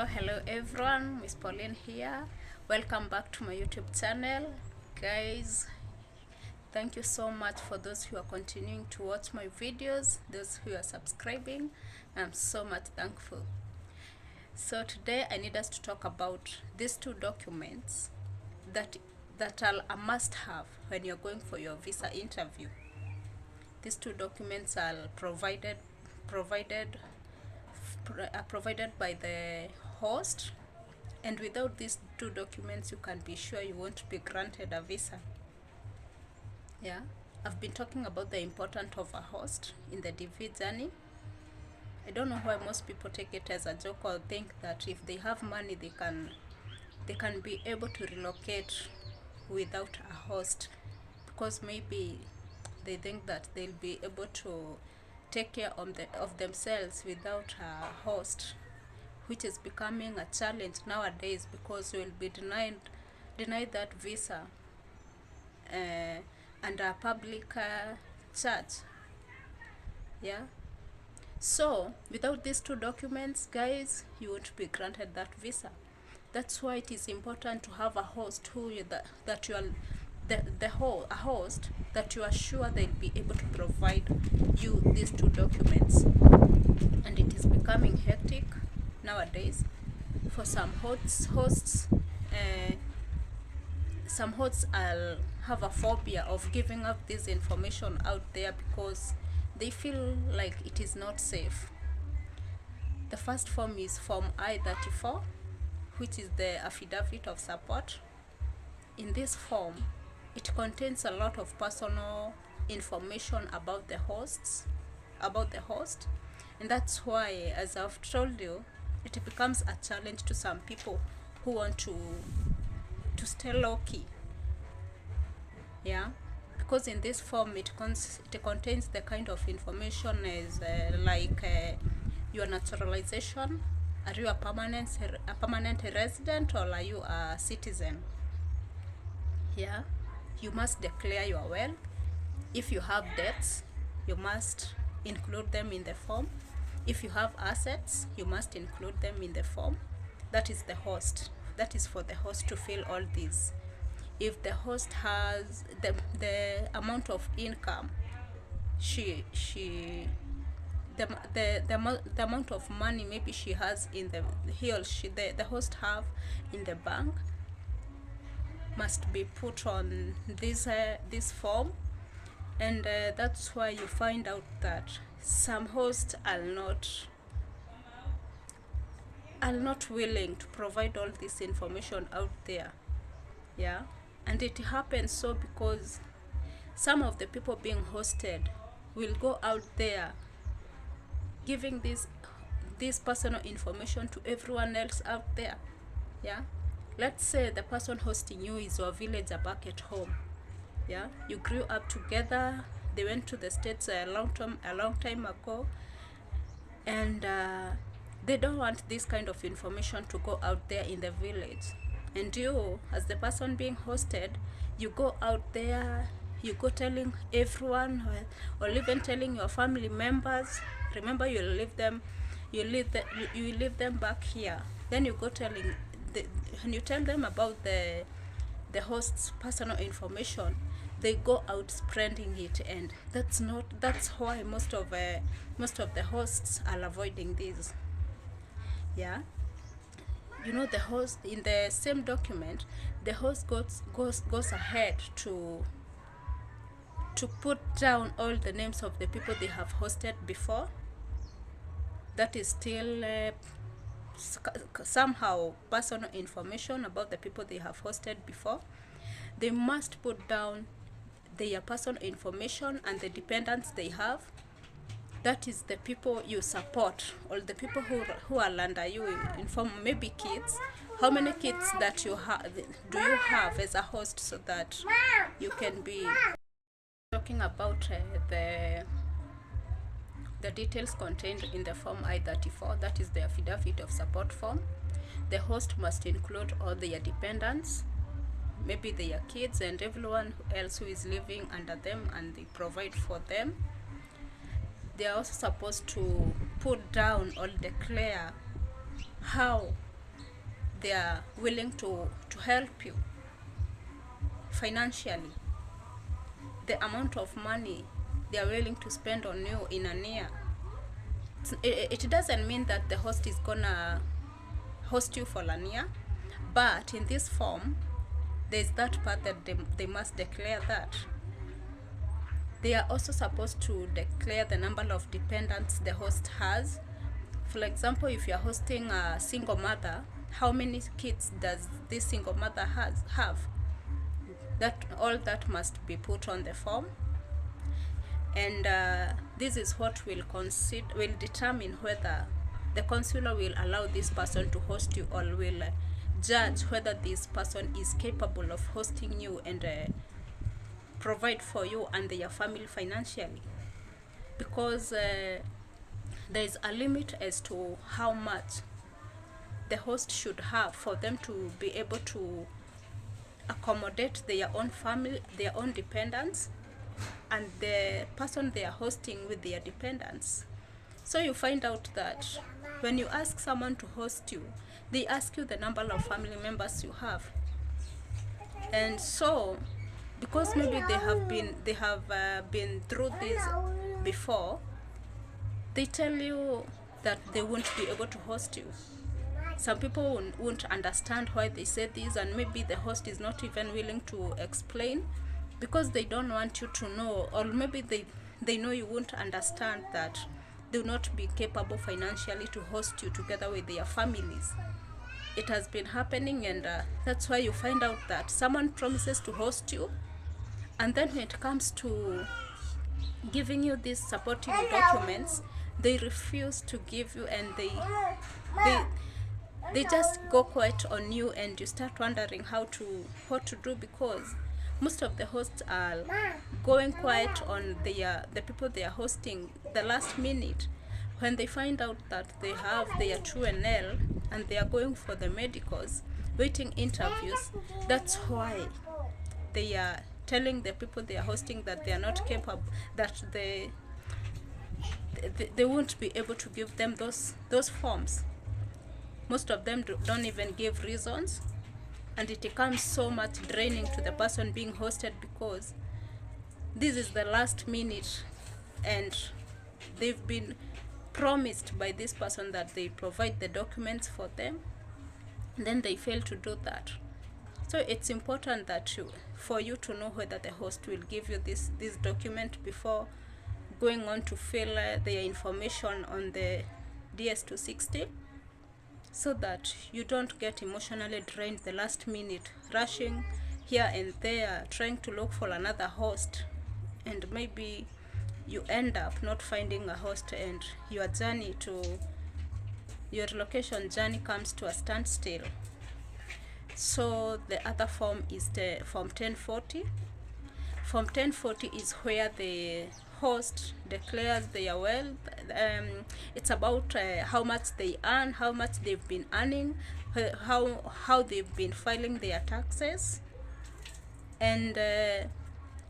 Hello everyone, Miss Pauline here. Welcome back to my YouTube channel. Guys, thank you so much for those who are continuing to watch my videos, those who are subscribing. I'm so much thankful. So today I need us to talk about these two documents that are a must-have when you're going for your visa interview. These two documents are provided by the host, and without these two documents you can be sure you won't be granted a visa. Yeah, I've been talking about the importance of a host in the DV journey. I don't know why most people take it as a joke or think that if they have money they can be able to relocate without a host, because maybe they think that they'll be able to take care of themselves without a host, which is becoming a challenge nowadays because you will be denied that visa under a public church. Yeah, so without these two documents, guys, you won't be granted that visa. That's why it is important to have a host a host that you are sure they'll be able to provide you these two documents. And it is becoming hectic nowadays for some hosts. Some hosts have a phobia of giving up this information out there because they feel like it is not safe. The first form is Form I-34, which is the affidavit of support. In this form, it contains a lot of personal information about the host, and that's why, as I've told you, it becomes a challenge to some people who want to stay low-key. Yeah, because in this form it contains the kind of information as your naturalization. Are you a permanent resident, or are you a citizen? Yeah, you must declare your wealth. If you have debts, you must include them in the form. If you have assets, you must include them in the form. That is the host. That is for the host to fill all these. If the host has the amount of income, the amount of money maybe she has in the host have in the bank must be put on this form. And that's why you find out that some hosts are not willing to provide all this information out there. Yeah, and it happens so because some of the people being hosted will go out there giving this personal information to everyone else out there. Yeah, let's say the person hosting you is your villager back at home. Yeah, you grew up together, they went to the States a long time ago, and they don't want this kind of information to go out there in the village. And you, as the person being hosted, you go out there, you go telling everyone, or even telling your family members. Remember, you leave them back here. Then you go telling and you tell them about the host's personal information. They go out spreading it, and that's why most of the hosts are avoiding this. Yeah, you know, the host in the same document, the host goes ahead to put down all the names of the people they have hosted before. That is still somehow personal information about the people they have hosted before. They must put down their personal information and the dependents they have. That is the people you support, or the people who are under you. Inform maybe kids. How many kids that do you have as a host, so that you can be talking about the details contained in the Form I-34. That is the affidavit of support form. The host must include all their dependents, maybe their kids and everyone else who is living under them, and they provide for them. They are also supposed to put down or declare how they are willing to help you financially, the amount of money they are willing to spend on you in a year, it doesn't mean that the host is gonna host you for a year, but in this form there's that part that they must declare that they are also supposed to declare the number of dependents the host has. For example, if you're hosting a single mother, how many kids does this single mother have? That all that must be put on the form, and this is what will determine whether the consular will allow this person to host you, or will judge whether this person is capable of hosting you and provide for you and your family financially, because there is a limit as to how much the host should have for them to be able to accommodate their own family, their own dependents, and the person they are hosting with their dependents. So you find out that when you ask someone to host you, they ask you the number of family members you have. And so because maybe they have been through this before, they tell you that they won't be able to host you. Some people won't understand why they say this, and maybe the host is not even willing to explain because they don't want you to know, or maybe they know you won't understand that they will not be capable financially to host you together with their families. It has been happening, and that's why you find out that someone promises to host you, and then when it comes to giving you these supporting documents, they refuse to give you, and they just go quiet on you, and you start wondering what to do, because most of the hosts are going quiet on the people they are hosting the last minute when they find out that they have their true NL and they are going for the medicals, waiting interviews. That's why they are telling the people they are hosting that they are not capable, that they won't be able to give them those forms. Most of them don't even give reasons, and it becomes so much draining to the person being hosted, because this is the last minute and they've been promised by this person that they provide the documents for them, then they fail to do that. So it's important that for you to know whether the host will give you this document before going on to fill their information on the DS260, so that you don't get emotionally drained the last minute, rushing here and there, trying to look for another host, and maybe you end up not finding a host, and your relocation journey comes to a standstill. So the other form is the Form 1040. Form 1040 is where the host declares their wealth. It's about how much they earn, how much they've been earning, how they've been filing their taxes, and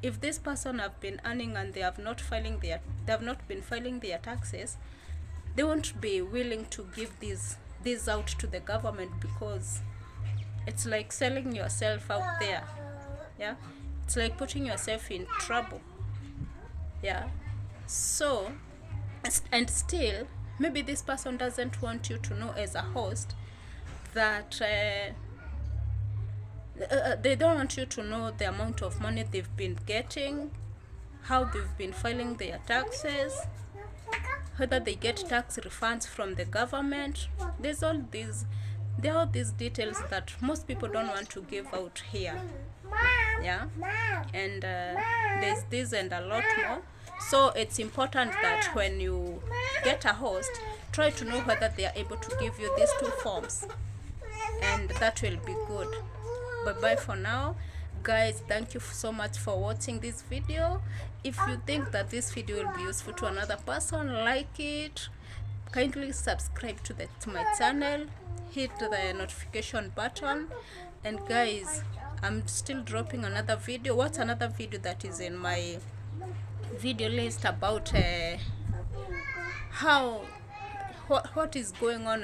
if this person have been earning and they have not been filing their taxes, they won't be willing to give these out to the government, because it's like selling yourself out there. Yeah, it's like putting yourself in trouble. Yeah. So, and still, maybe this person doesn't want you to know as a host that they don't want you to know the amount of money they've been getting, how they've been filing their taxes, whether they get tax refunds from the government. There are all these details that most people don't want to give out here. Yeah, and there's this and a lot more. So it's important that when you get a host, try to know whether they are able to give you these two forms, and that will be good. Bye bye for now, guys. Thank you so much for watching this video. If you think that this video will be useful to another person, like it, kindly subscribe to my channel, hit the notification button, and guys, I'm still dropping another video. What's another video that is in my video list about what is going on,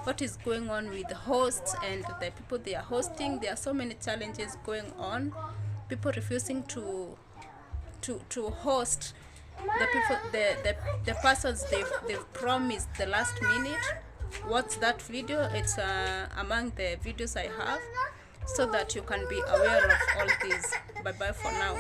what is going on with the hosts and the people they are hosting. There are so many challenges going on, people refusing to host the people, the persons they've promised the last minute. Watch that video, it's among the videos I have, so that you can be aware of all these. Bye bye for now.